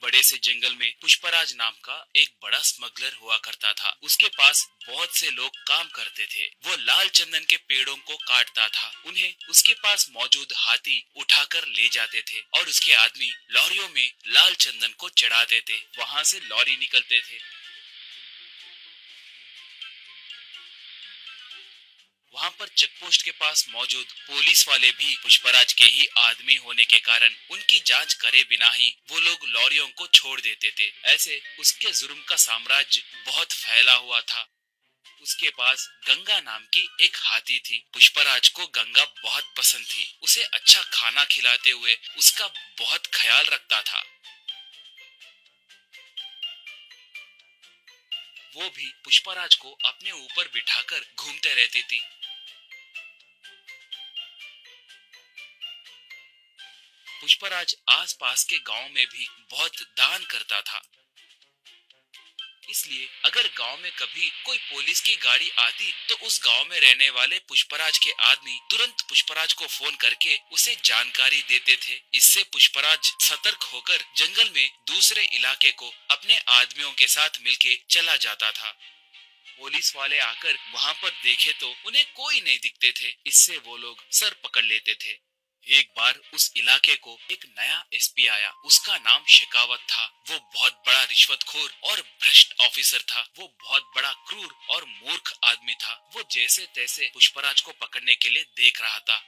बड़े से जंगल में पुष्पराज नाम का एक बड़ा स्मगलर हुआ करता था। उसके पास बहुत से लोग काम करते थे। वो लाल चंदन के पेड़ों को काटता था। उन्हें उसके पास मौजूद हाथी उठाकर ले जाते थे और उसके आदमी लॉरियों में लाल चंदन को चढ़ाते थे। वहाँ से लॉरी निकलते थे। वहाँ पर चेकपोस्ट के पास मौजूद पुलिस वाले भी पुष्पराज के ही आदमी होने के कारण उनकी जांच करे बिना ही वो लोग लॉरियों को छोड़ देते थे। ऐसे उसके जुर्म का साम्राज्य बहुत फैला हुआ था। उसके पास गंगा नाम की एक हाथी थी। पुष्पराज को गंगा बहुत पसंद थी। उसे अच्छा खाना खिलाते हुए उसका बहुत ख्याल रखता था। वो भी पुष्पराज को अपने ऊपर बिठाकर घूमते रहती थी। पुष्पराज आसपास के गांव में भी बहुत दान करता था। इसलिए अगर गांव में कभी कोई पुलिस की गाड़ी आती तो उस गांव में रहने वाले पुष्पराज के आदमी तुरंत पुष्पराज को फोन करके उसे जानकारी देते थे। इससे पुष्पराज सतर्क होकर जंगल में दूसरे इलाके को अपने आदमियों के साथ मिलके चला जाता था। पुलिस वाले आकर वहां पर देखे तो उन्हें कोई नहीं दिखते थे। इससे वो लोग सर पकड़ लेते थे। एक बार उस इलाके को एक नया एसपी आया। उसका नाम शेखावत था। वो बहुत बड़ा रिश्वतखोर और भ्रष्ट ऑफिसर था। वो बहुत बड़ा क्रूर और मूर्ख आदमी था। वो जैसे तैसे पुष्पराज को पकड़ने के लिए देख रहा था।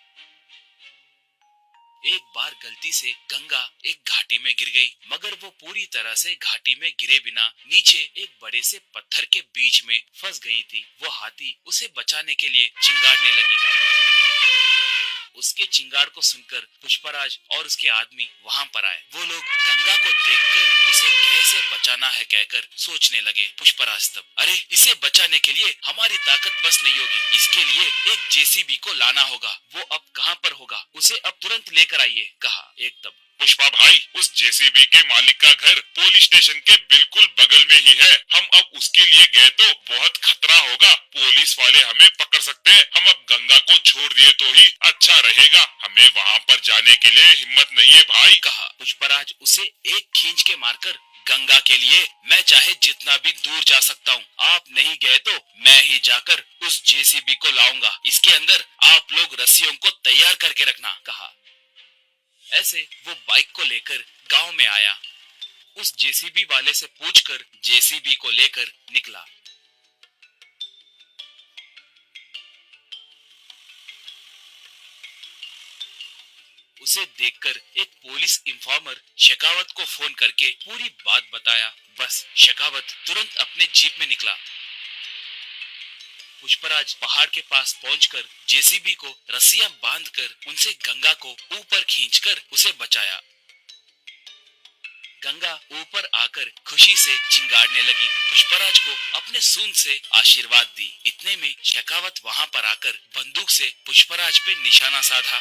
एक बार गलती से गंगा एक घाटी में गिर गई, मगर वो पूरी तरह से घाटी में गिरे बिना नीचे एक बड़े से पत्थर के बीच में फंस गई थी। वो हाथी उसे बचाने के लिए चिंगाड़ने लगी। उसके चिंगार को सुनकर पुष्पराज और उसके आदमी वहां पर आए। वो लोग गंगा को देखकर उसे कैसे बचाना है कहकर सोचने लगे। पुष्पराज तब, अरे इसे बचाने के लिए हमारी ताकत बस नहीं होगी। इसके लिए एक जेसीबी को लाना होगा। वो अब कहाँ पर होगा, उसे अब तुरंत लेकर आइए, कहा। एक तब, पुष्पा भाई, उस जेसीबी के मालिक का घर पुलिस स्टेशन के बिल्कुल बगल में ही है। हम अब उसके लिए गए तो बहुत खतरा होगा। पुलिस वाले हमें पकड़ सकते हैं। हम अब गंगा को छोड़ दिए तो ही अच्छा रहेगा। हमें वहाँ पर जाने के लिए हिम्मत नहीं है भाई, कहा। पुष्पराज उसे एक खींच के मारकर, गंगा के लिए मैं चाहे जितना भी दूर जा सकता हूँ। आप नहीं गए तो मैं ही जाकर उस जेसीबी को लाऊंगा। इसके अंदर आप लोग रस्सियों को तैयार करके रखना, कहा। ऐसे वो बाइक को लेकर गांव में आया। उस जेसीबी वाले से पूछकर जेसीबी को लेकर निकला। उसे देखकर एक पुलिस इंफॉर्मर शेखावत को फोन करके पूरी बात बताया। बस शेखावत तुरंत अपने जीप में निकला। पुष्पराज पहाड़ के पास पहुंचकर जेसीबी को रस्सियां बांधकर उनसे गंगा को ऊपर खींचकर उसे बचाया। गंगा ऊपर आकर खुशी से चिंगाड़ने लगी। पुष्पराज को अपने सूंड से आशीर्वाद दी। इतने में शेखावत वहां पर आकर बंदूक से पुष्पराज पे निशाना साधा।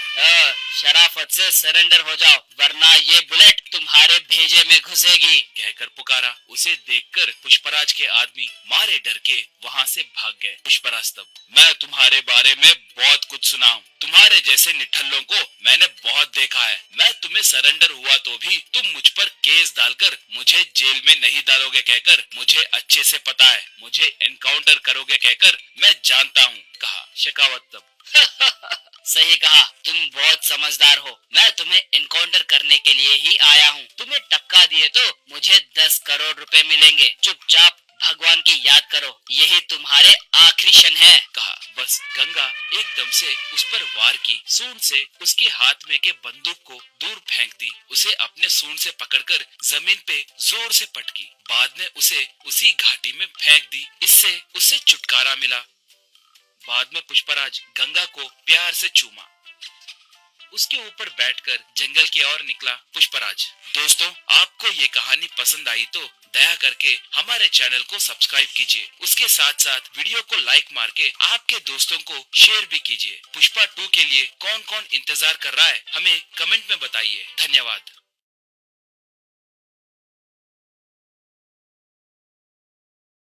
शराफत से सरेंडर हो जाओ, वरना ये बुलेट तुम्हारे भेजे में घुसेगी, कहकर पुकारा। उसे देखकर पुष्पराज के आदमी मारे डर के वहां से भाग गए। पुष्पराज तब, मैं तुम्हारे बारे में बहुत कुछ सुना हूँ। तुम्हारे जैसे निठल्लों को मैंने बहुत देखा है। मैं तुम्हें सरेंडर हुआ तो भी तुम मुझ पर केस डालकर मुझे जेल में नहीं डालोगे कहकर मुझे अच्छे से पता है। मुझे एनकाउंटर करोगे कहकर मैं जानता हूँ, कहा। शेखावत तब, सही कहा, तुम बहुत समझदार हो। मैं तुम्हें एनकाउंटर करने के लिए ही आया हूँ। तुम्हें टपका दिए तो मुझे 10 करोड़ रुपए मिलेंगे। चुपचाप भगवान की याद करो, यही तुम्हारे आखिरी क्षण है, कहा। बस गंगा एकदम से उस पर वार की। सूंड से उसके हाथ में के बंदूक को दूर फेंक दी। उसे अपने सूंड से पकड़कर जमीन पे जोर से पटकी। बाद में उसे उसी घाटी में फेंक दी। इससे उसे छुटकारा मिला। बाद में पुष्पराज गंगा को प्यार से चूमा। उसके ऊपर बैठकर जंगल की ओर निकला पुष्पराज। दोस्तों, आपको ये कहानी पसंद आई तो दया करके हमारे चैनल को सब्सक्राइब कीजिए। उसके साथ साथ वीडियो को लाइक मार के आपके दोस्तों को शेयर भी कीजिए। पुष्पा 2 के लिए कौन कौन इंतजार कर रहा है हमें कमेंट में बताइए। धन्यवाद।